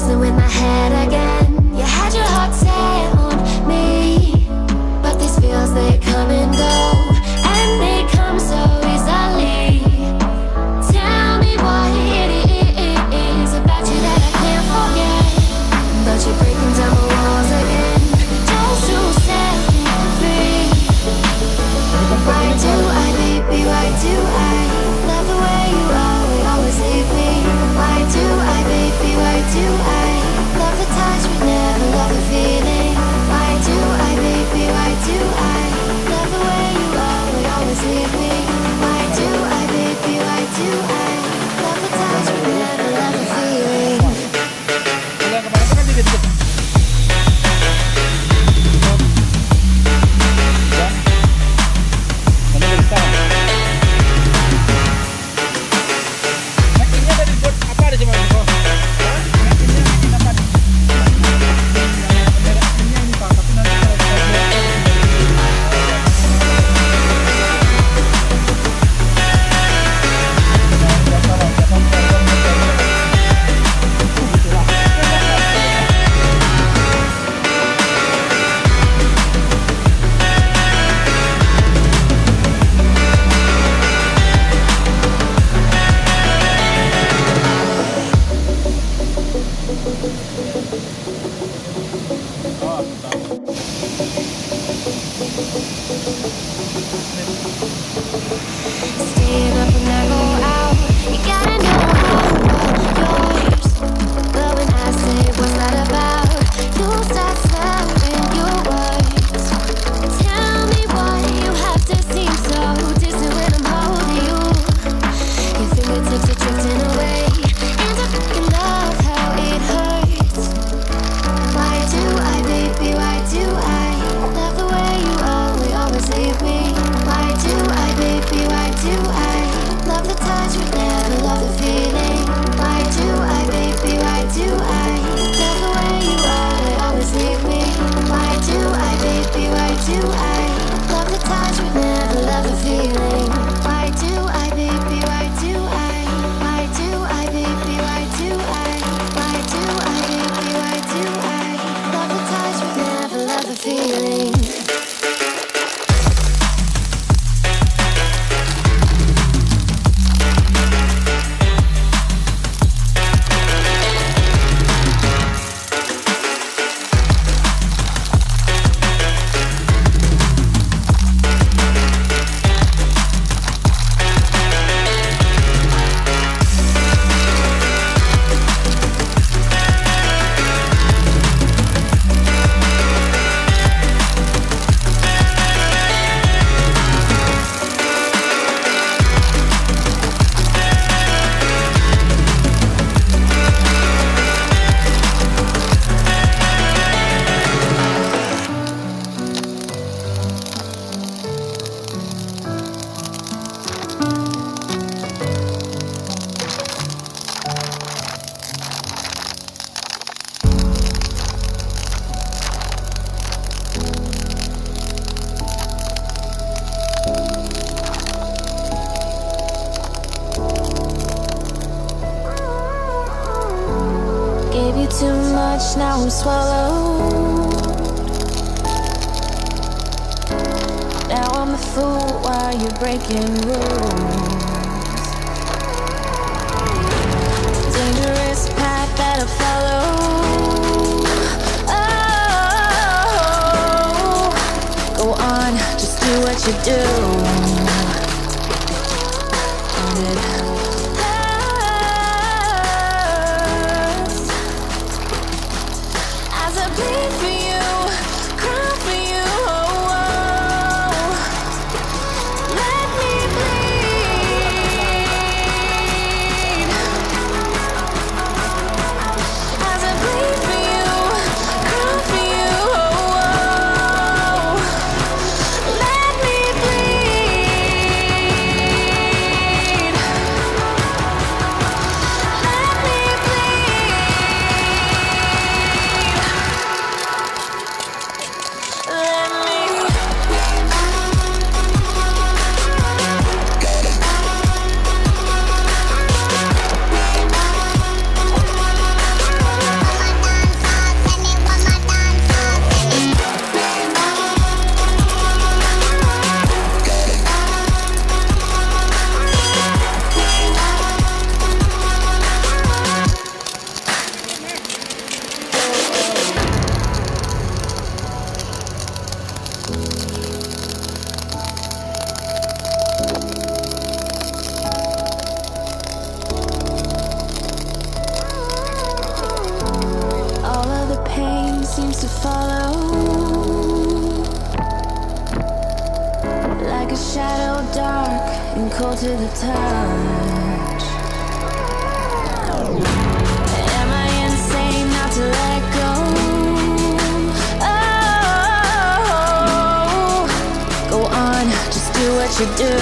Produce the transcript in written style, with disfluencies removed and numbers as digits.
messing with my head again. You had your heart set on me, but these feels, they come and go, and they come so easily. Tell me what it is about you that I can't forget, but you're breaking down the walls again, just to set me free. Why do I, baby, why do I love the way you always leave me? Why do I, baby, why do I love the touch but never love the feeling? Why do I, baby, why do I love the way you always leave me? Why do I, baby, why do I love the touch but never love the feeling? Staying up when I go out, you gotta know I'm yours. But when I say what's that about, you start slurring your words. Tell me why you have to seem so distant when I'm holding you. Your fingertips are drifting away, and I fucking love how it hurts. Why do I, baby, why do I love the way you always leave me? Why do I, baby, why do I love the touch but never love the feeling? Why do I, baby, why do I love the way you always leave me? Why do I, baby, why do I love the touch but never love the feeling? Why do I, baby, why do I? Why do I, baby, why do I? Why do I, baby, why do I love the touch but never love the feeling? Gave you too much, now I'm swallowed. Now I'm a fool while you're breaking rules. Dangerous path that I follow. Oh, go on, just do what you do. And it as I bleed for you, cry for you, oh, oh. Let me bleed. As I bleed for you, cry for you, oh, oh. Let me bleed. follow, like a shadow, dark and cold to the touch. Am I insane not to let go? Oh, go on, just do what you do.